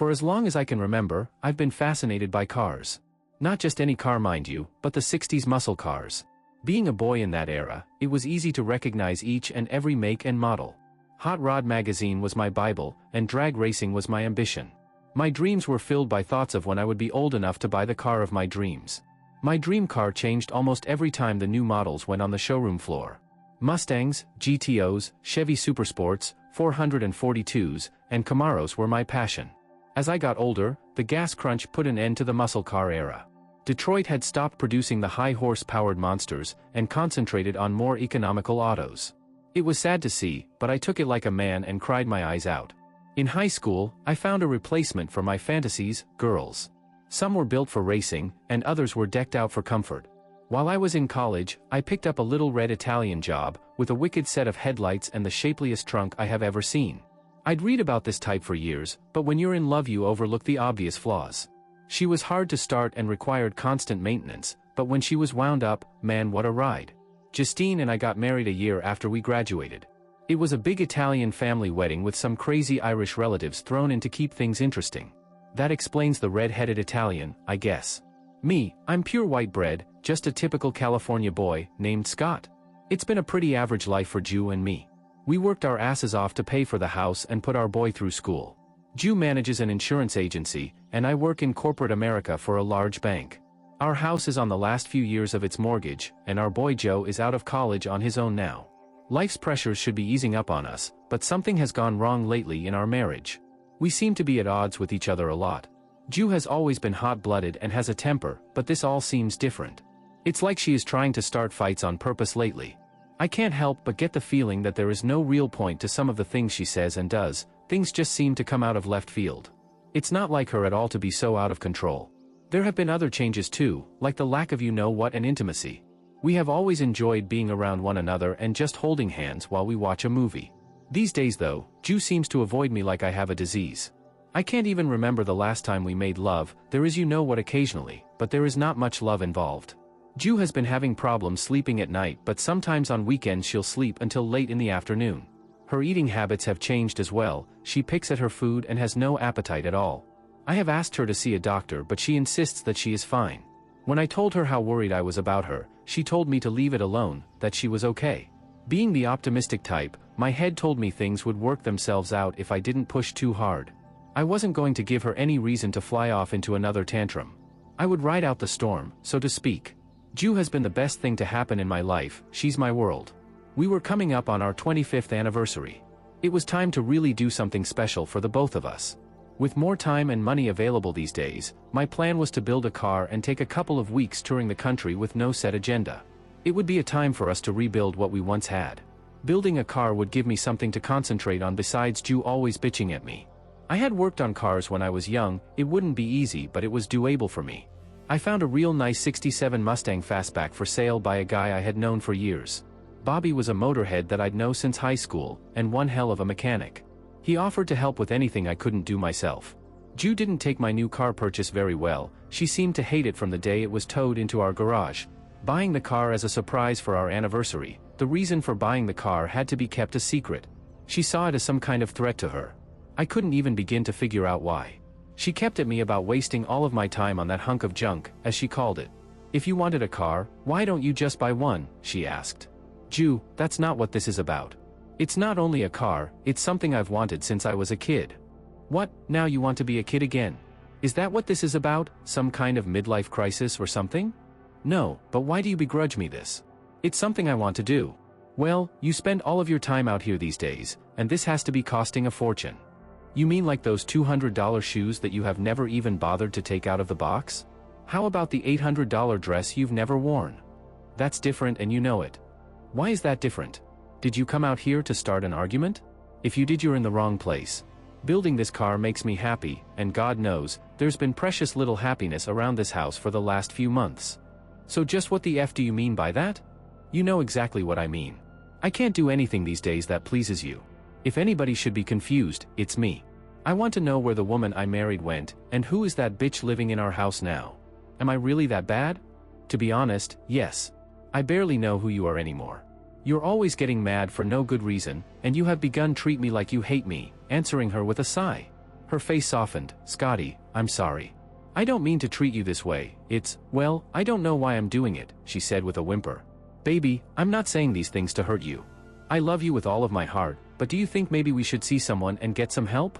For as long as I can remember, I've been fascinated by cars. Not just any car, mind you, but the 60s muscle cars. Being a boy in that era, it was easy to recognize each and every make and model. Hot Rod magazine was my Bible, and drag racing was my ambition. My dreams were filled by thoughts of when I would be old enough to buy the car of my dreams. My dream car changed almost every time the new models went on the showroom floor. Mustangs, GTOs, Chevy Supersports, 442s, and Camaros were my passion. As I got older, the gas crunch put an end to the muscle car era. Detroit had stopped producing the high-horse-powered monsters and concentrated on more economical autos. It was sad to see, but I took it like a man and cried my eyes out. In high school, I found a replacement for my fantasies, girls. Some were built for racing, and others were decked out for comfort. While I was in college, I picked up a little red Italian job, with a wicked set of headlights and the shapeliest trunk I have ever seen. I'd read about this type for years, but when you're in love you overlook the obvious flaws. She was hard to start and required constant maintenance, but when she was wound up, man, what a ride. Justine and I got married a year after we graduated. It was a big Italian family wedding with some crazy Irish relatives thrown in to keep things interesting. That explains the red-headed Italian, I guess. Me, I'm pure white bread, just a typical California boy, named Scott. It's been a pretty average life for Ju and me. We worked our asses off to pay for the house and put our boy through school. Ju manages an insurance agency, and I work in corporate America for a large bank. Our house is on the last few years of its mortgage, and our boy Joe is out of college on his own now. Life's pressures should be easing up on us, but something has gone wrong lately in our marriage. We seem to be at odds with each other a lot. Ju has always been hot-blooded and has a temper, but this all seems different. It's like she is trying to start fights on purpose lately. I can't help but get the feeling that there is no real point to some of the things she says and does. Things just seem to come out of left field. It's not like her at all to be so out of control. There have been other changes too, like the lack of you-know-what and intimacy. We have always enjoyed being around one another and just holding hands while we watch a movie. These days though, Ju seems to avoid me like I have a disease. I can't even remember the last time we made love. There is you-know-what occasionally, but there is not much love involved. Ju has been having problems sleeping at night, but sometimes on weekends she'll sleep until late in the afternoon. Her eating habits have changed as well. She picks at her food and has no appetite at all. I have asked her to see a doctor, but she insists that she is fine. When I told her how worried I was about her, she told me to leave it alone, that she was okay. Being the optimistic type, my head told me things would work themselves out if I didn't push too hard. I wasn't going to give her any reason to fly off into another tantrum. I would ride out the storm, so to speak. Ju has been the best thing to happen in my life. She's my world. We were coming up on our 25th anniversary. It was time to really do something special for the both of us. With more time and money available these days, my plan was to build a car and take a couple of weeks touring the country with no set agenda. It would be a time for us to rebuild what we once had. Building a car would give me something to concentrate on besides Ju always bitching at me. I had worked on cars when I was young. It wouldn't be easy, but it was doable for me. I found a real nice 67 Mustang Fastback for sale by a guy I had known for years. Bobby was a motorhead that I'd known since high school, and one hell of a mechanic. He offered to help with anything I couldn't do myself. Ju didn't take my new car purchase very well. She seemed to hate it from the day it was towed into our garage. Buying the car as a surprise for our anniversary, the reason for buying the car had to be kept a secret. She saw it as some kind of threat to her. I couldn't even begin to figure out why. She kept at me about wasting all of my time on that hunk of junk, as she called it. If you wanted a car, why don't you just buy one, she asked. Ju, that's not what this is about. It's not only a car, it's something I've wanted since I was a kid. What, now you want to be a kid again? Is that what this is about, some kind of midlife crisis or something? No, but why do you begrudge me this? It's something I want to do. Well, you spend all of your time out here these days, and this has to be costing a fortune. You mean like those $200 shoes that you have never even bothered to take out of the box? How about the $800 dress you've never worn? That's different and you know it. Why is that different? Did you come out here to start an argument? If you did, you're in the wrong place. Building this car makes me happy, and God knows, there's been precious little happiness around this house for the last few months. So just what the F do you mean by that? You know exactly what I mean. I can't do anything these days that pleases you. If anybody should be confused, it's me. I want to know where the woman I married went, and who is that bitch living in our house now? Am I really that bad? To be honest, yes. I barely know who you are anymore. You're always getting mad for no good reason, and you have begun treat me like you hate me, answering her with a sigh. Her face softened. "Scotty, I'm sorry. I don't mean to treat you this way. Well, I don't know why I'm doing it," she said with a whimper. "Baby, I'm not saying these things to hurt you. I love you with all of my heart, but do you think maybe we should see someone and get some help?"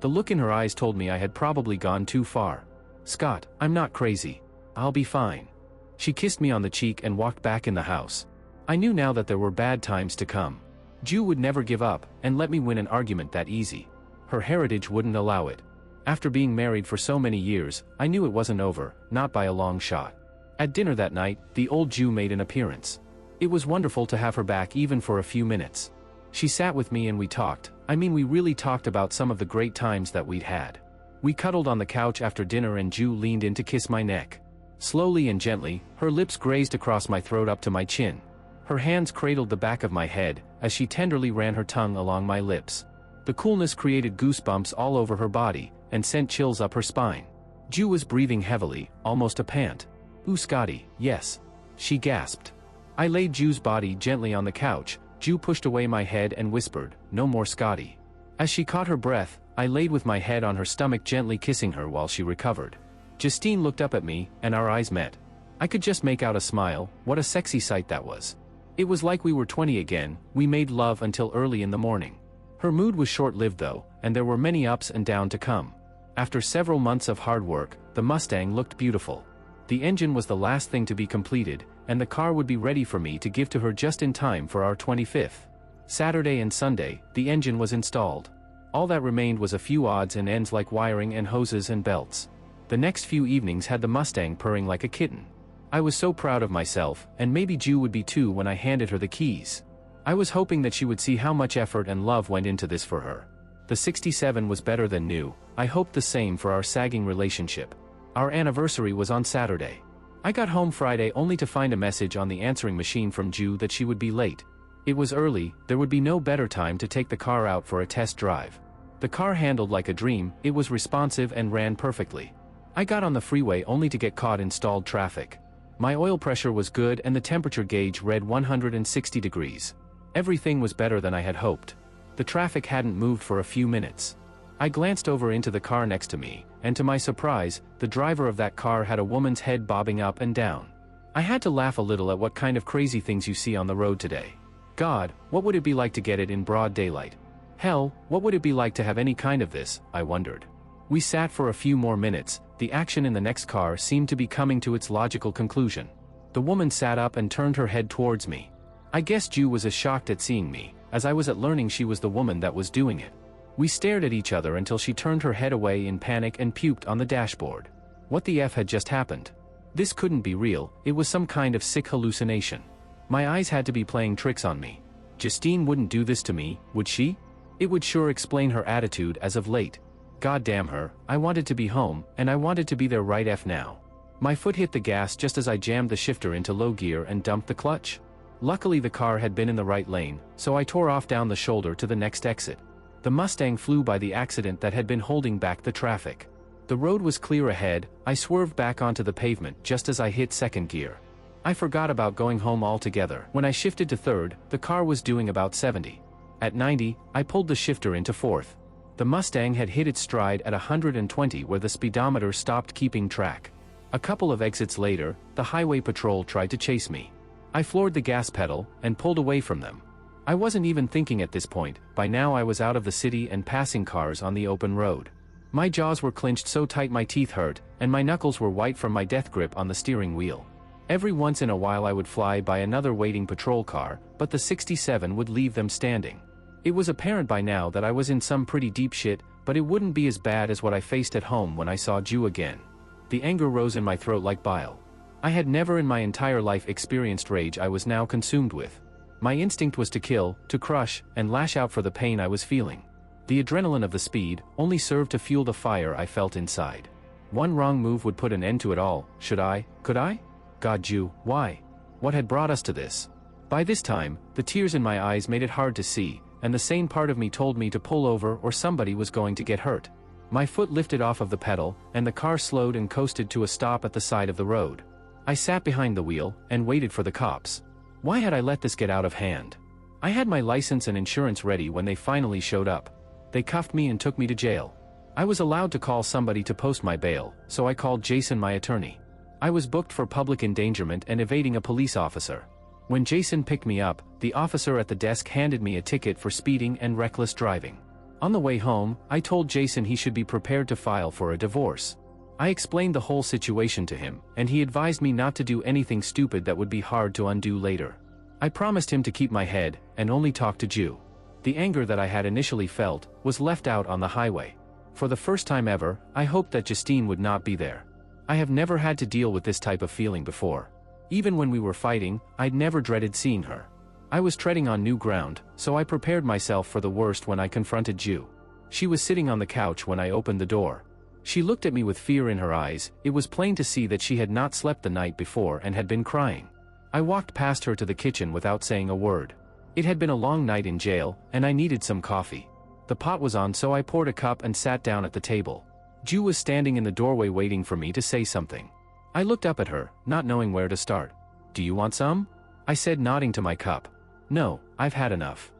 The look in her eyes told me I had probably gone too far. "Scott, I'm not crazy. I'll be fine." She kissed me on the cheek and walked back in the house. I knew now that there were bad times to come. Ju would never give up and let me win an argument that easy. Her heritage wouldn't allow it. After being married for so many years, I knew it wasn't over, not by a long shot. At dinner that night, the old Jew made an appearance. It was wonderful to have her back even for a few minutes. She sat with me and we talked. We really talked about some of the great times that we'd had. We cuddled on the couch after dinner and Ju leaned in to kiss my neck. Slowly and gently, her lips grazed across my throat up to my chin. Her hands cradled the back of my head, as she tenderly ran her tongue along my lips. The coolness created goosebumps all over her body, and sent chills up her spine. Ju was breathing heavily, almost a pant. "Ooh, Scotty, yes," she gasped. I laid Ju's body gently on the couch. Ju pushed away my head and whispered, "No more Scotty." As she caught her breath, I laid with my head on her stomach, gently kissing her while she recovered. Justine looked up at me, and our eyes met. I could just make out a smile. What a sexy sight that was. It was like we were 20 again. We made love until early in the morning. Her mood was short-lived though, and there were many ups and downs to come. After several months of hard work, the Mustang looked beautiful. The engine was the last thing to be completed, and the car would be ready for me to give to her just in time for our 25th. Saturday and Sunday, the engine was installed. All that remained was a few odds and ends like wiring and hoses and belts. The next few evenings had the Mustang purring like a kitten. I was so proud of myself, and maybe Ju would be too when I handed her the keys. I was hoping that she would see how much effort and love went into this for her. The 67 was better than new. I hoped the same for our sagging relationship. Our anniversary was on Saturday. I got home Friday only to find a message on the answering machine from Ju that she would be late. It was early. There would be no better time to take the car out for a test drive. The car handled like a dream. It was responsive and ran perfectly. I got on the freeway only to get caught in stalled traffic. My oil pressure was good and the temperature gauge read 160 degrees. Everything was better than I had hoped. The traffic hadn't moved for a few minutes. I glanced over into the car next to me, and to my surprise, the driver of that car had a woman's head bobbing up and down. I had to laugh a little at what kind of crazy things you see on the road today. God, what would it be like to get it in broad daylight? Hell, what would it be like to have any kind of this, I wondered. We sat for a few more minutes. The action in the next car seemed to be coming to its logical conclusion. The woman sat up and turned her head towards me. I guess Ju was as shocked at seeing me, as I was at learning she was the woman that was doing it. We stared at each other until she turned her head away in panic and puked on the dashboard. What the F had just happened? This couldn't be real. It was some kind of sick hallucination. My eyes had to be playing tricks on me. Justine wouldn't do this to me, would she? It would sure explain her attitude as of late. God damn her, I wanted to be home, and I wanted to be there right F now. My foot hit the gas just as I jammed the shifter into low gear and dumped the clutch. Luckily the car had been in the right lane, so I tore off down the shoulder to the next exit. The Mustang flew by the accident that had been holding back the traffic. The road was clear ahead. I swerved back onto the pavement just as I hit second gear. I forgot about going home altogether. When I shifted to third, the car was doing about 70. At 90, I pulled the shifter into fourth. The Mustang had hit its stride at 120 where the speedometer stopped keeping track. A couple of exits later, the highway patrol tried to chase me. I floored the gas pedal and pulled away from them. I wasn't even thinking at this point. By now I was out of the city and passing cars on the open road. My jaws were clenched so tight my teeth hurt, and my knuckles were white from my death grip on the steering wheel. Every once in a while I would fly by another waiting patrol car, but the 67 would leave them standing. It was apparent by now that I was in some pretty deep shit, but it wouldn't be as bad as what I faced at home when I saw Ju again. The anger rose in my throat like bile. I had never in my entire life experienced rage I was now consumed with. My instinct was to kill, to crush, and lash out for the pain I was feeling. The adrenaline of the speed only served to fuel the fire I felt inside. One wrong move would put an end to it all. Could I? God, Ju, why? What had brought us to this? By this time, the tears in my eyes made it hard to see, and the sane part of me told me to pull over or somebody was going to get hurt. My foot lifted off of the pedal, and the car slowed and coasted to a stop at the side of the road. I sat behind the wheel and waited for the cops. Why had I let this get out of hand? I had my license and insurance ready when they finally showed up. They cuffed me and took me to jail. I was allowed to call somebody to post my bail, so I called Jason, my attorney. I was booked for public endangerment and evading a police officer. When Jason picked me up, the officer at the desk handed me a ticket for speeding and reckless driving. On the way home, I told Jason he should be prepared to file for a divorce. I explained the whole situation to him, and he advised me not to do anything stupid that would be hard to undo later. I promised him to keep my head, and only talk to Ju. The anger that I had initially felt was left out on the highway. For the first time ever, I hoped that Justine would not be there. I have never had to deal with this type of feeling before. Even when we were fighting, I'd never dreaded seeing her. I was treading on new ground, so I prepared myself for the worst when I confronted Ju. She was sitting on the couch when I opened the door. She looked at me with fear in her eyes. It was plain to see that she had not slept the night before and had been crying. I walked past her to the kitchen without saying a word. It had been a long night in jail, and I needed some coffee. The pot was on, so I poured a cup and sat down at the table. Ju was standing in the doorway waiting for me to say something. I looked up at her, not knowing where to start. "Do you want some?" I said, nodding to my cup. "No, I've had enough."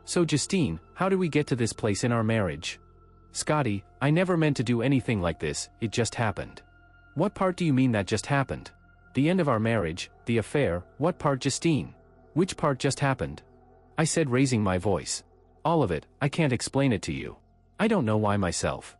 "So Justine, how did we get to this place in our marriage?" "Scotty, I never meant to do anything like this, it just happened." "What part do you mean that just happened?" "The end of our marriage, the affair, what part, Justine? Which part just happened?" I said, raising my voice. "All of it, I can't explain it to you. I don't know why myself."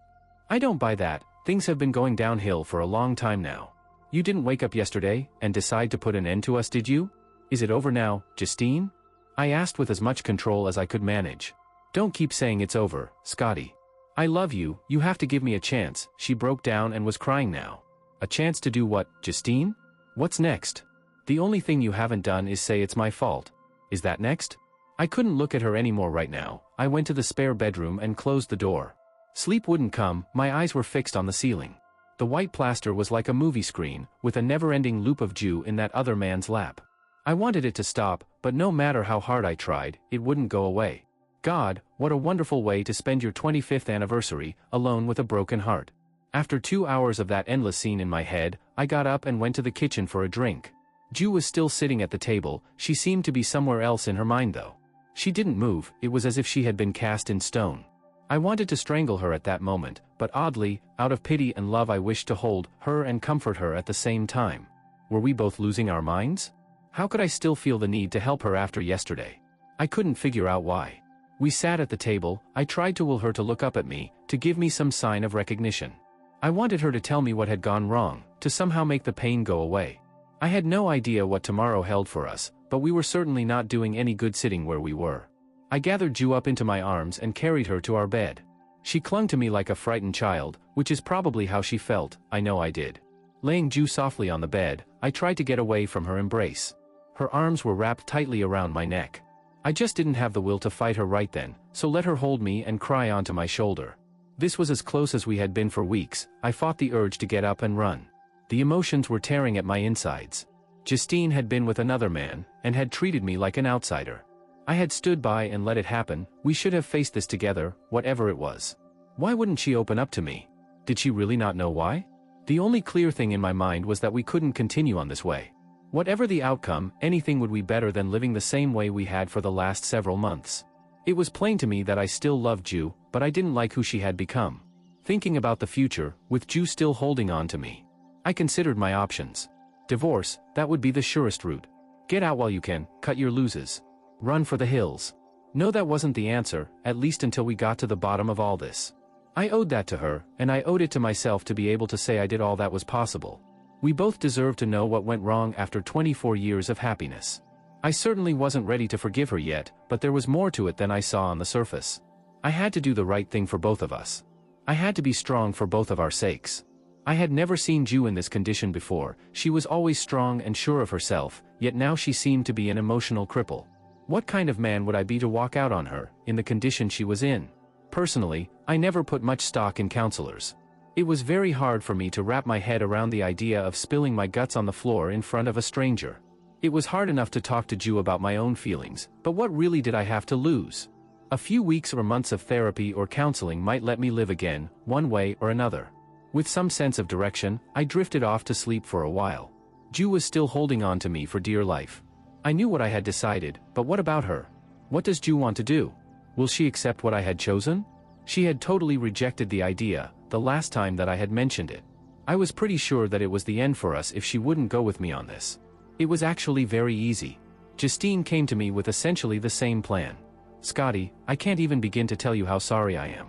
"I don't buy that, things have been going downhill for a long time now. You didn't wake up yesterday and decide to put an end to us, did you? Is it over now, Justine?" I asked with as much control as I could manage. "Don't keep saying it's over, Scotty. I love you, you have to give me a chance." She broke down and was crying now. "A chance to do what, Justine? What's next? The only thing you haven't done is say it's my fault. Is that next?" I couldn't look at her anymore right now. I went to the spare bedroom and closed the door. Sleep wouldn't come, my eyes were fixed on the ceiling. The white plaster was like a movie screen, with a never-ending loop of Ju in that other man's lap. I wanted it to stop, but no matter how hard I tried, it wouldn't go away. God, what a wonderful way to spend your 25th anniversary, alone with a broken heart. After 2 hours of that endless scene in my head, I got up and went to the kitchen for a drink. Ju was still sitting at the table. She seemed to be somewhere else in her mind though. She didn't move, it was as if she had been cast in stone. I wanted to strangle her at that moment, but oddly, out of pity and love I wished to hold her and comfort her at the same time. Were we both losing our minds? How could I still feel the need to help her after yesterday? I couldn't figure out why. We sat at the table. I tried to will her to look up at me, to give me some sign of recognition. I wanted her to tell me what had gone wrong, to somehow make the pain go away. I had no idea what tomorrow held for us, but we were certainly not doing any good sitting where we were. I gathered Ju up into my arms and carried her to our bed. She clung to me like a frightened child, which is probably how she felt. I know I did. Laying Ju softly on the bed, I tried to get away from her embrace. Her arms were wrapped tightly around my neck. I just didn't have the will to fight her right then, so let her hold me and cry onto my shoulder. This was as close as we had been for weeks. I fought the urge to get up and run. The emotions were tearing at my insides. Justine had been with another man, and had treated me like an outsider. I had stood by and let it happen. We should have faced this together, whatever it was. Why wouldn't she open up to me? Did she really not know why? The only clear thing in my mind was that we couldn't continue on this way. Whatever the outcome, anything would be better than living the same way we had for the last several months. It was plain to me that I still loved Ju, but I didn't like who she had become. Thinking about the future, with Ju still holding on to me, I considered my options. Divorce, that would be the surest route. Get out while you can, cut your losses. Run for the hills. No, that wasn't the answer, at least until we got to the bottom of all this. I owed that to her, and I owed it to myself to be able to say I did all that was possible. We both deserved to know what went wrong after 24 years of happiness. I certainly wasn't ready to forgive her yet, but there was more to it than I saw on the surface. I had to do the right thing for both of us. I had to be strong for both of our sakes. I had never seen Ju in this condition before. She was always strong and sure of herself, yet now she seemed to be an emotional cripple. What kind of man would I be to walk out on her, in the condition she was in? Personally, I never put much stock in counselors. It was very hard for me to wrap my head around the idea of spilling my guts on the floor in front of a stranger. It was hard enough to talk to Ju about my own feelings, but what really did I have to lose? A few weeks or months of therapy or counseling might let me live again, one way or another. With some sense of direction, I drifted off to sleep for a while. Ju was still holding on to me for dear life. I knew what I had decided, but what about her? What does Ju want to do? Will she accept what I had chosen? She had totally rejected the idea, the last time that I had mentioned it. I was pretty sure that it was the end for us if she wouldn't go with me on this. It was actually very easy. Justine came to me with essentially the same plan. Scotty, I can't even begin to tell you how sorry I am.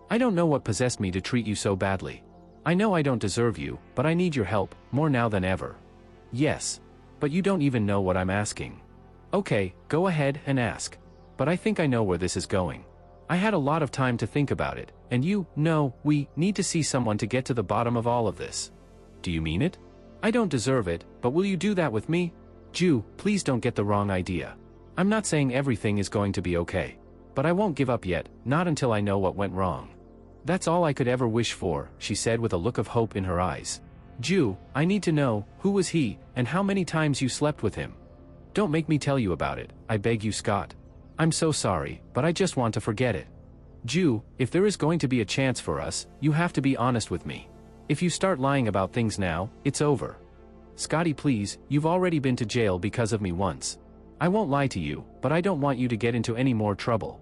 I don't know what possessed me to treat you so badly. I know I don't deserve you, but I need your help, more now than ever. Yes. But you don't even know what I'm asking. Okay, go ahead and ask. But I think I know where this is going. I had a lot of time to think about it, and we need to see someone to get to the bottom of all of this. Do you mean it? I don't deserve it, but will you do that with me? Ju, please don't get the wrong idea. I'm not saying everything is going to be okay. But I won't give up yet, not until I know what went wrong. That's all I could ever wish for, she said with a look of hope in her eyes. Ju, I need to know, who was he, and how many times you slept with him? Don't make me tell you about it, I beg you, Scott. I'm so sorry, but I just want to forget it. Ju, if there is going to be a chance for us, you have to be honest with me. If you start lying about things now, it's over. Scotty, please, you've already been to jail because of me once. I won't lie to you, but I don't want you to get into any more trouble.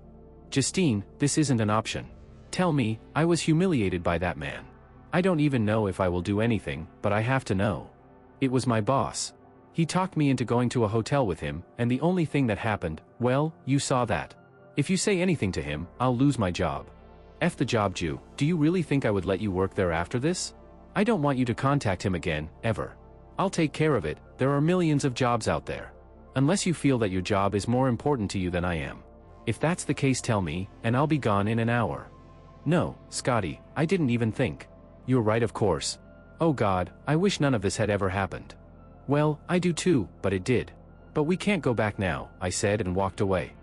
Justine, this isn't an option. Tell me, I was humiliated by that man. I don't even know if I will do anything, but I have to know. It was my boss. He talked me into going to a hotel with him, and the only thing that happened, well, you saw that. If you say anything to him, I'll lose my job. F the job, Ju. Do you really think I would let you work there after this? I don't want you to contact him again, ever. I'll take care of it, there are millions of jobs out there. Unless you feel that your job is more important to you than I am. If that's the case, tell me, and I'll be gone in an hour. No, Scotty, I didn't even think. You're right, of course. Oh God, I wish none of this had ever happened. Well, I do too, but it did. But we can't go back now, I said and walked away.